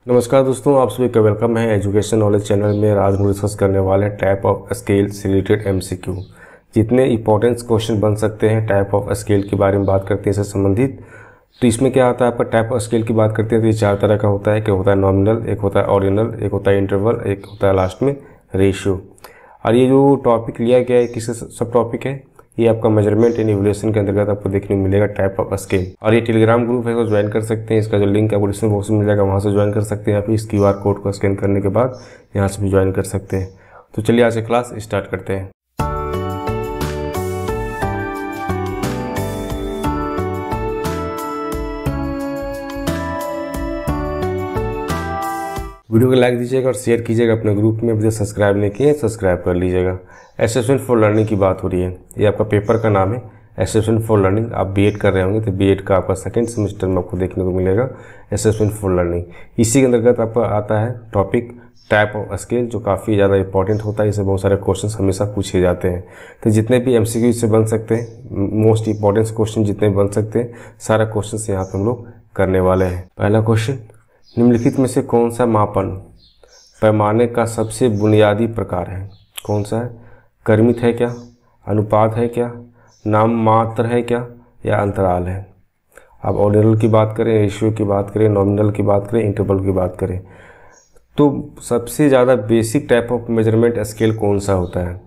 नमस्कार दोस्तों, आप सभी का वेलकम है एजुकेशन नॉलेज चैनल में। आज हम डिस्कस करने वाले हैं टाइप ऑफ स्केल से रिलेटेड एमसीक्यू। जितने इंपॉर्टेंट क्वेश्चन बन सकते हैं टाइप ऑफ स्केल के बारे में बात करते हैं इससे संबंधित। तो इसमें क्या आता है, आपका टाइप ऑफ स्केल की बात करते हैं तो ये चार तरह का होता है। एक होता है नॉमिनल, एक होता है ऑर्डिनल, एक होता है इंटरवल, एक होता है लास्ट में रेशियो। और ये जो टॉपिक लिया गया है किससे सब टॉपिक है, ये आपका मेजरमेंट एंड इवैल्यूएशन के अंतर्गत आपको देखने को मिलेगा टाइप ऑफ स्केल। और ये टेलीग्राम ग्रुप है तो ज्वाइन कर सकते हैं। इसका जो लिंक आपको डिस्क्रिप्शन बॉक्स में मिल जाएगा, वहाँ से ज्वाइन कर सकते हैं। आप इस QR कोड को स्कैन करने के बाद यहाँ से भी ज्वाइन कर सकते हैं। तो चलिए आज से क्लास स्टार्ट करते हैं। वीडियो को लाइक दीजिएगा और शेयर कीजिएगा अपने ग्रुप में। अभी सब्सक्राइब नहीं किए सब्सक्राइब कर लीजिएगा। असेसमेंट फॉर लर्निंग की बात हो रही है। ये आपका पेपर का नाम है असेसमेंट फॉर लर्निंग। आप बीएड कर रहे होंगे तो बीएड का आपका सेकंड सेमेस्टर में आपको देखने को मिलेगा असेसमेंट फॉर लर्निंग। इसी के अंतर्गत आपका आता है टॉपिक टाइप ऑफ स्केल, जो काफ़ी ज़्यादा इंपॉर्टेंट होता है। इससे बहुत सारे क्वेश्चन हमेशा पूछे जाते हैं। तो जितने भी MCQ इससे बन सकते हैं, मोस्ट इंपॉर्टेंट क्वेश्चन जितने भी बन सकते हैं, सारा क्वेश्चन यहाँ पर हम लोग करने वाले हैं। पहला क्वेश्चन, निम्नलिखित में से कौन सा मापन पैमाने का सबसे बुनियादी प्रकार है? कौन सा है? क्रमित है क्या, अनुपात है क्या, नाम मात्र है क्या, या अंतराल है? अब ऑर्डिनल की बात करें, रेशियो की बात करें, नॉमिनल की बात करें, इंटरवल की बात करें, तो सबसे ज़्यादा basic type of measurement scale कौन सा होता है?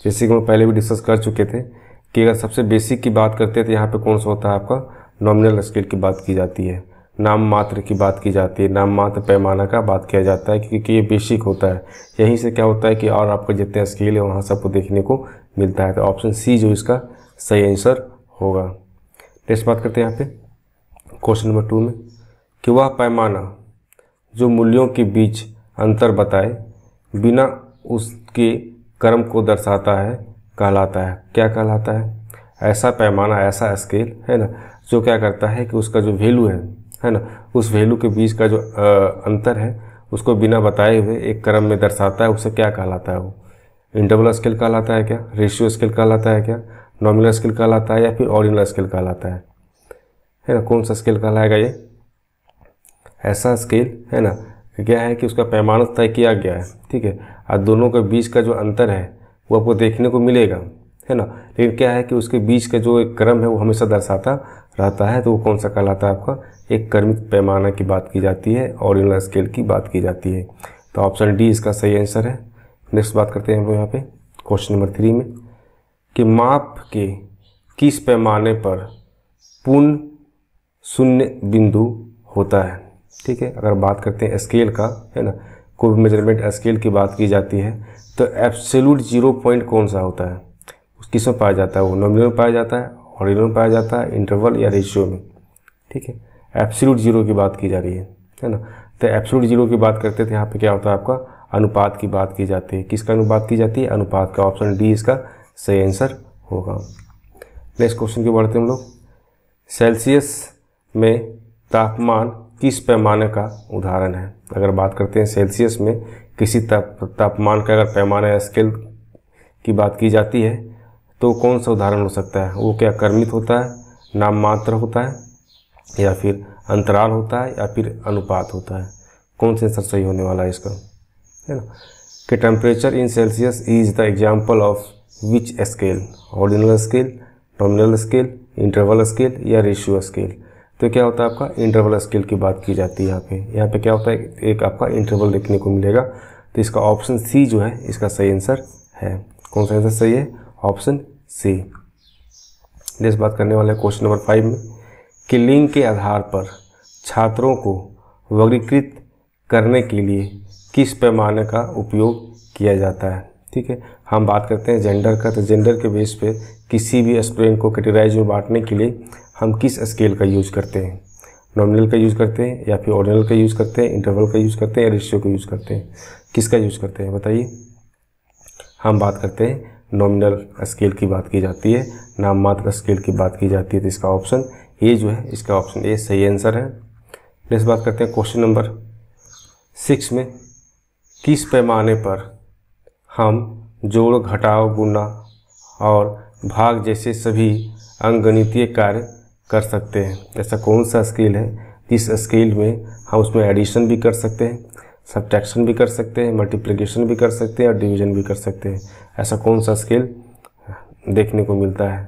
जैसे कि हम पहले भी डिस्कस कर चुके थे कि अगर सबसे बेसिक की बात करते हैं तो यहाँ पे कौन सा होता है, आपका नॉमिनल स्केल की बात की जाती है, नाम मात्र की बात की जाती है, नाम मात्र पैमाना का बात किया जाता है, क्योंकि ये बेसिक होता है। यहीं से क्या होता है कि और आपका जितने स्केल है वहाँ से आपको देखने को मिलता है। तो ऑप्शन सी जो इसका सही आंसर होगा। नेक्स्ट बात करते हैं यहाँ पे क्वेश्चन नंबर 2 में कि वह पैमाना जो मूल्यों के बीच अंतर बताए बिना उसके क्रम को दर्शाता है कहलाता है। क्या कहलाता है? ऐसा पैमाना, ऐसा स्केल है ना, जो क्या करता है कि उसका जो वैल्यू है ना, उस वैल्यू के बीच का जो अंतर है उसको बिना बताए हुए एक क्रम में दर्शाता है, उसे क्या कहलाता है? वो इंटरवल स्केल कहलाता है क्या, रेशियो स्केल कहलाता है क्या, नॉमिनल स्केल कहलाता है, या फिर ऑर्डिनल स्केल कहलाता है ना? कौन सा स्केल कहलाएगा? ये ऐसा स्केल है ना, क्या है कि उसका पैमाना तय किया गया है, ठीक है, और दोनों के बीच का जो अंतर है वो आपको देखने को मिलेगा, है ना, लेकिन क्या है कि उसके बीच का जो एक क्रम है वो हमेशा दर्शाता रहता है। तो वो कौन सा कहलाता है? आपका एक क्रमित पैमाना की बात की जाती है, ऑर्डिनल स्केल की बात की जाती है। तो ऑप्शन डी इसका सही आंसर है। नेक्स्ट बात करते हैं हम लोग यहाँ पे क्वेश्चन नंबर 3 में कि माप के किस पैमाने पर पूर्ण शून्य बिंदु होता है? ठीक है, अगर बात करते हैं स्केल का, है ना, कोई भी मेजरमेंट स्केल की बात की जाती है तो एब्सोल्यूट 0 पॉइंट कौन सा होता है? किस में पाया जाता है? वो नॉमिनल में पाया जाता है, ऑर्डिनल में पाया जाता है, इंटरवल या रेशियो में? ठीक है, एब्सोल्यूट 0 की बात की जा रही है ना। तो एब्सोल्यूट 0 की बात करते थे, यहाँ पे क्या होता है, आपका अनुपात की बात की जाती है। किसका अनुपात की जाती है? अनुपात का। ऑप्शन डी इसका सही आंसर होगा। नेक्स्ट क्वेश्चन की बढ़ते हम लोग। सेल्सियस में तापमान किस पैमाने का उदाहरण है? अगर बात करते हैं सेल्सियस में किसी तापमान का अगर पैमाना स्केल की बात की जाती है तो कौन सा उदाहरण हो सकता है? वो क्या क्रमित होता है, नाम मात्र होता है, या फिर अंतराल होता है, या फिर अनुपात होता है? कौन सा आंसर सही होने वाला है इसका, है ना? कि temperature in Celsius is the example of which scale? Ordinal scale, nominal scale, interval scale, या रेशियो स्केल? तो क्या होता है, आपका इंटरवल स्केल की बात की जाती है। यहाँ पे क्या होता है, एक आपका इंटरवल देखने को मिलेगा। तो इसका ऑप्शन सी जो है इसका सही आंसर है। कौन सा आंसर सही है? Option C. नेक्स्ट बात करने वाले क्वेश्चन नंबर 5 में कि लिंग के आधार पर छात्रों को वर्गीकृत करने के लिए किस पैमाने का उपयोग किया जाता है? ठीक है, हम बात करते हैं जेंडर का। तो जेंडर के बेस पे किसी भी स्टूडेंट को कैटेगराइज में बांटने के लिए हम किस स्केल का यूज करते हैं? नॉमिनल का यूज करते हैं, या फिर ऑर्डिनल का यूज करते हैं, इंटरवल का यूज करते हैं, या रेशियो का यूज करते हैं? किसका यूज करते हैं बताइए? हम बात करते हैं नॉमिनल स्केल की बात की जाती है, नाम मात्र स्केल की बात की जाती है। तो इसका ऑप्शन ए जो है, इसका ऑप्शन ए सही आंसर है। नेक्स्ट बात करते हैं क्वेश्चन नंबर 6 में किस पैमाने पर हम जोड़, घटाव, गुणा और भाग जैसे सभी अंकगणितीय कार्य कर सकते हैं? ऐसा कौन सा स्केल है इस स्केल में हम उसमें एडिशन भी कर सकते हैं, सब्ट्रैक्शन भी कर सकते हैं, मल्टीप्लिकेशन भी कर सकते हैं और डिवीजन भी कर सकते हैं। ऐसा कौन सा स्केल देखने को मिलता है?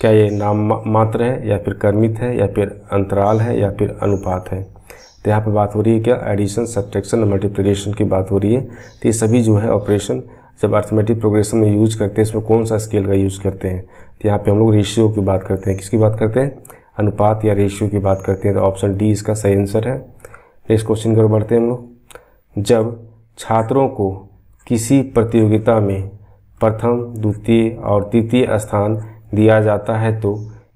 क्या ये नाम मात्र है या फिर कर्मित है या फिर अंतराल है या फिर अनुपात है? तो यहाँ पे बात हो रही है क्या? एडिशन, सब्ट्रैक्शन और मल्टीप्लिकेशन की बात हो रही है। तो ये सभी जो है ऑपरेशन जब अर्थमेटिक प्रोग्रेशन में यूज करते हैं, इसमें कौन सा स्केल का यूज करते हैं? तो यहाँ पे हम लोग रेशियो की बात करते हैं। किसकी बात करते हैं? अनुपात या रेशियो की बात करते हैं। तो ऑप्शन डी इसका सही आंसर है। नेक्स्ट क्वेश्चन की ओर बढ़ते हैं हम लोग। जब छात्रों को किसी प्रतियोगिता में प्रथम, द्वितीय और तृतीय स्थान दिया जाता है तो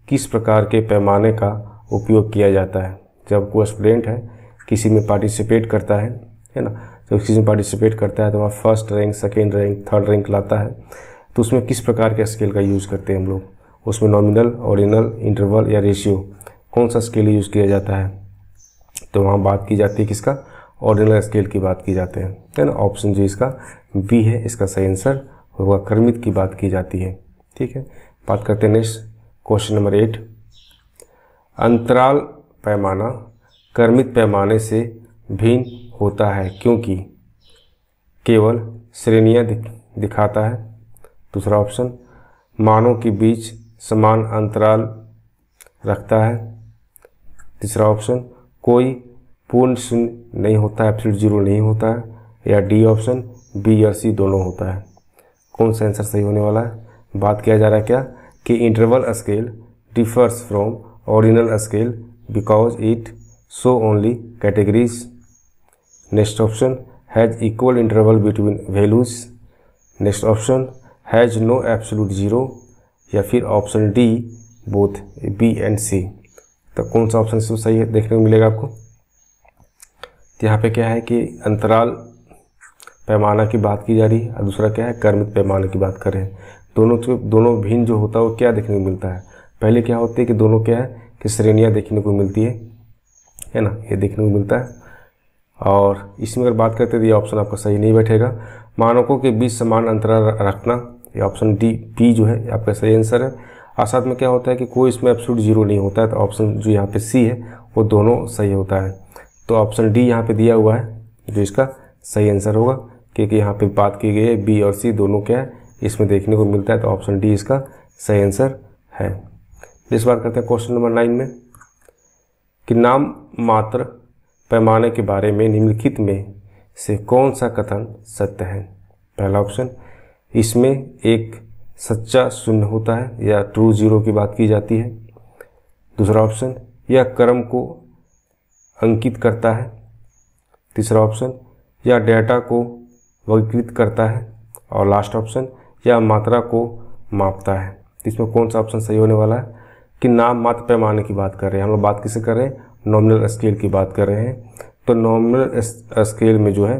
किस प्रकार के पैमाने का उपयोग किया जाता है? जब कोई स्टूडेंट है किसी में पार्टिसिपेट करता है ना, जब किसी में पार्टिसिपेट करता है तो वह first rank, second rank, third rank लाता है, तो उसमें किस प्रकार के स्केल का यूज़ करते हैं हम लोग? उसमें नॉमिनल, ऑर्डिनल, इंटरवल या रेशियो, कौन सा स्केल यूज़ किया जाता है? तो वहाँ बात की जाती है किसका? ऑर्डिनल स्केल की बात की जाती है ना। ऑप्शन जो इसका बी है इसका सही आंसर होगा, कर्मित की बात की जाती है। ठीक है, बात करते हैं नेक्स्ट क्वेश्चन नंबर 8। अंतराल पैमाना कर्मित पैमाने से भिन्न होता है क्योंकि केवल श्रेणियाँ दिखाता है। दूसरा ऑप्शन, मानों के बीच समान अंतराल रखता है। तीसरा ऑप्शन, कोई पूर्ण शून्य नहीं होता है, एब्सोल्यूट जीरो नहीं होता है। या डी ऑप्शन, बी और सी दोनों होता है। कौन सा आंसर सही होने वाला है? बात किया जा रहा है क्या कि interval scale differs from ordinal scale because it show only categories. Next option, has equal interval between values. Next option, has no absolute zero. या फिर option D, both B and C. तो कौन सा ऑप्शन सही है देखने को मिलेगा आपको? तो यहाँ पे क्या है कि अंतराल पैमाना की बात की जा रही है और दूसरा क्या है? कर्मित पैमाने की बात कर रहे हैं। दोनों भिन्न जो होता है वो क्या देखने को मिलता है? पहले क्या होती है कि दोनों क्या है कि श्रेणियाँ देखने को मिलती है ना, ये देखने को मिलता है। और इसमें अगर बात करते हैं तो ये ऑप्शन आपका सही नहीं बैठेगा। मानकों के बीच समान अंतराल रखना, ये ऑप्शन डी बी जो है आपका सही आंसर है। और साथ में क्या होता है कि कोई इसमें एब्सोल्यूट जीरो नहीं होता है, तो ऑप्शन जो यहाँ पे सी है वो दोनों सही होता है। तो ऑप्शन डी यहाँ पे दिया हुआ है जो इसका सही आंसर होगा, क्योंकि यहाँ पे बात की गई है बी और सी दोनों क्या है इसमें देखने को मिलता है। तो ऑप्शन डी इसका सही आंसर है। इस बात करते हैं क्वेश्चन नंबर 9 में कि नाम मात्र पैमाने के बारे में निम्नलिखित में से कौन सा कथन सत्य है? पहला ऑप्शन, इसमें एक सच्चा शून्य होता है या ट्रू जीरो की बात की जाती है। दूसरा ऑप्शन, यह क्रम को अंकित करता है। तीसरा ऑप्शन, यह डेटा को वर्गीकृत करता है। और लास्ट ऑप्शन, यह मात्रा को मापता है। इसमें कौन सा ऑप्शन सही होने वाला है कि नाम मात्र पैमाने की बात कर रहे हैं? हम लोग बात किसे कर रहे हैं? नॉमिनल स्केल की बात कर रहे हैं। तो नॉमिनल स्केल में जो है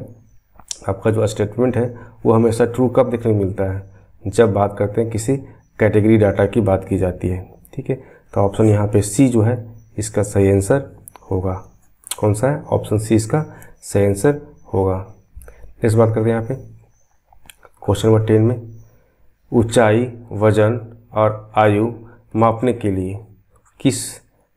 आपका जो स्टेटमेंट है वो हमेशा ट्रू कब देखने को मिलता है? जब बात करते हैं किसी कैटेगरी डाटा की बात की जाती है। ठीक है, तो ऑप्शन यहाँ पे सी जो है इसका सही आंसर होगा। कौन सा है? ऑप्शन सी इसका सही आंसर होगा। नेक्स्ट बात करते हैं यहाँ पे क्वेश्चन नंबर 10 में, ऊंचाई, वजन और आयु मापने के लिए किस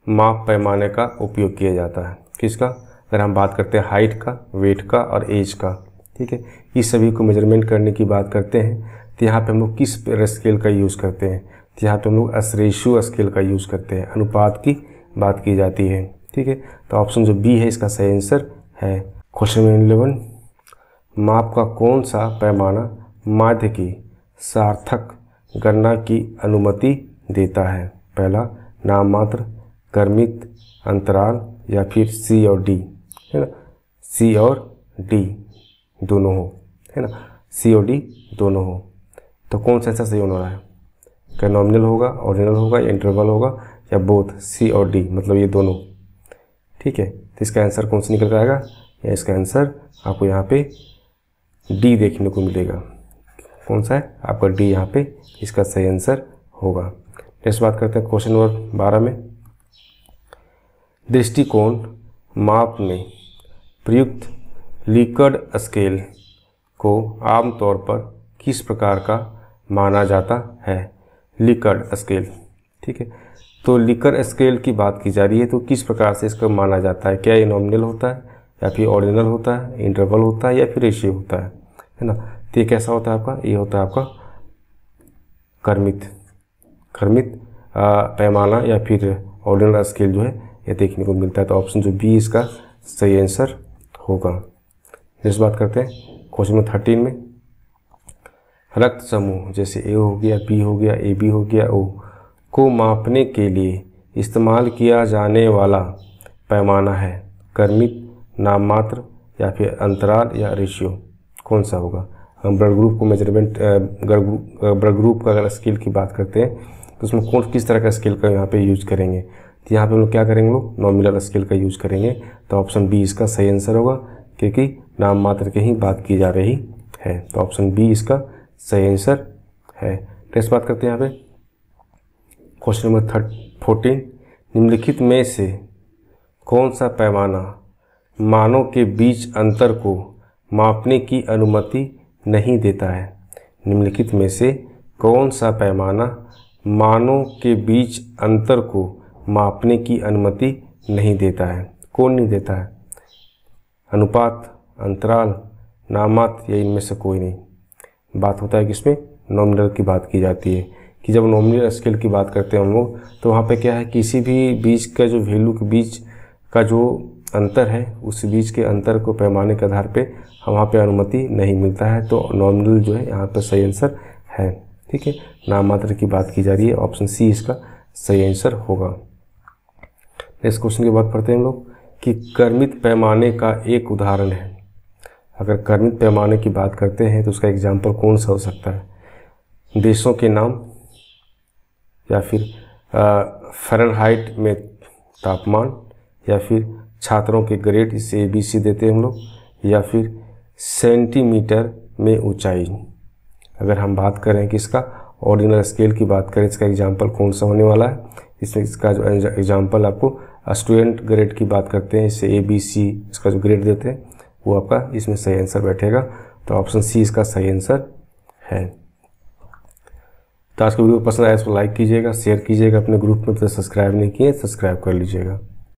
माप पैमाने का उपयोग किया जाता है? किसका? अगर हम बात करते हैं हाइट का, वेट का और एज का। ठीक है, इस सभी को मेजरमेंट करने की बात करते हैं तो यहाँ पे हम लोग किस स्केल का यूज़ करते हैं? तो यहाँ पे हम लोग रेशियो स्केल का यूज़ करते हैं, अनुपात की बात की जाती है। ठीक है, तो ऑप्शन जो बी है इसका सही आंसर है। क्वेश्चन नंबर 11, माप का कौन सा पैमाना माध्य की सार्थक गणना की अनुमति देता है? पहला, नाम मात्र, कर्मित, अंतराल या फिर सी और डी, है ना? सी और डी दोनों हो, है ना? सी और डी दोनों हो। तो कौन सा सही होने वाला है? क्या नॉमिनल होगा, ऑर्डिनल होगा या इंटरवल होगा या बोथ? सी और डी मतलब ये दोनों। ठीक है, तो इसका आंसर कौन सा निकल आएगा? या इसका आंसर आपको यहाँ पे डी देखने को मिलेगा। कौन सा है? आपका डी यहाँ पे इसका सही आंसर होगा। नेक्स्ट बात करते हैं क्वेश्चन नंबर 12 में, दृष्टिकोण माप में प्रयुक्त लिकर्ट स्केल को आमतौर पर किस प्रकार का माना जाता है? Likert scale. ठीक है, तो लिकर स्केल की बात की जा रही है, तो किस प्रकार से इसको माना जाता है, क्या ये नॉमिनल होता है या फिर ऑर्डिनल होता है, इंटरवल होता है या फिर रेशियो होता है ना। तो ये कैसा होता है आपका, ये होता है आपका क्रमित पैमाना या फिर ऑर्डिनल स्केल जो है ये देखने को मिलता है। तो ऑप्शन जो बी इसका सही आंसर होगा। नेक्स्ट बात करते हैं क्वेश्चन नंबर 13 में, रक्त समूह जैसे ए हो गया, बी हो गया, ए बी हो गया, ओ को मापने के लिए इस्तेमाल किया जाने वाला पैमाना है क्रमित, नाममात्र या फिर अंतराल या रेशियो, कौन सा होगा। हम ब्लड ग्रुप को मेजरमेंट ब्लड ग्रुप का अगर स्केल की बात करते हैं तो उसमें किस तरह का स्केल का यहाँ पे यूज करेंगे, तो यहाँ पे हम लोग क्या करेंगे, लोग नॉमिनल स्केल का यूज करेंगे। तो ऑप्शन बी इसका सही आंसर होगा, क्योंकि नाम मात्र की ही बात की जा रही है। तो ऑप्शन बी इसका सही आंसर है। नेक्स्ट बात करते हैं यहाँ पे क्वेश्चन नंबर 14, निम्नलिखित में से कौन सा पैमाना मानों के बीच अंतर को मापने की अनुमति नहीं देता है। निम्नलिखित में से कौन सा पैमाना मानों के बीच अंतर को मापने की अनुमति नहीं देता है, कौन नहीं देता है, अनुपात, अंतराल, नाममात्र या इनमें से कोई नहीं। बात होता है कि इसमें नॉमिनल की बात की जाती है, कि जब नॉमिनल स्केल की बात करते हैं हम लोग तो वहाँ पे क्या है, किसी भी बीच का जो वैल्यू के बीच का जो अंतर है उस बीच के अंतर को पैमाने के आधार पे वहाँ पे अनुमति नहीं मिलता है। तो नॉमिनल जो है यहाँ पर सही आंसर है। ठीक है, नाममात्र की बात की जा रही है, ऑप्शन सी इसका सही आंसर होगा। नेक्स्ट क्वेश्चन की बात करते हैं हम लोग कि क्रमित पैमाने का एक उदाहरण है। अगर क्रमित पैमाने की बात करते हैं तो उसका एग्जाम्पल कौन सा हो सकता है, देशों के नाम या फिर फ़ारेनहाइट में तापमान या फिर छात्रों के ग्रेड, इसे ABC देते हैं हम लोग, या फिर सेंटीमीटर में ऊंचाई। अगर हम बात करें कि इसका ऑर्डिनल स्केल की बात करें, इसका एग्जाम्पल कौन सा होने वाला है, इसमें इसका जो एग्जाम्पल आपको स्टूडेंट ग्रेड की बात करते हैं, इससे ABC इसका जो ग्रेड देते हैं वो आपका इसमें सही आंसर बैठेगा। तो ऑप्शन सी इसका सही आंसर है। तो आज का वीडियो पसंद आया इसको लाइक कीजिएगा, शेयर कीजिएगा अपने ग्रुप में, तो सब्सक्राइब नहीं किए सब्सक्राइब कर लीजिएगा।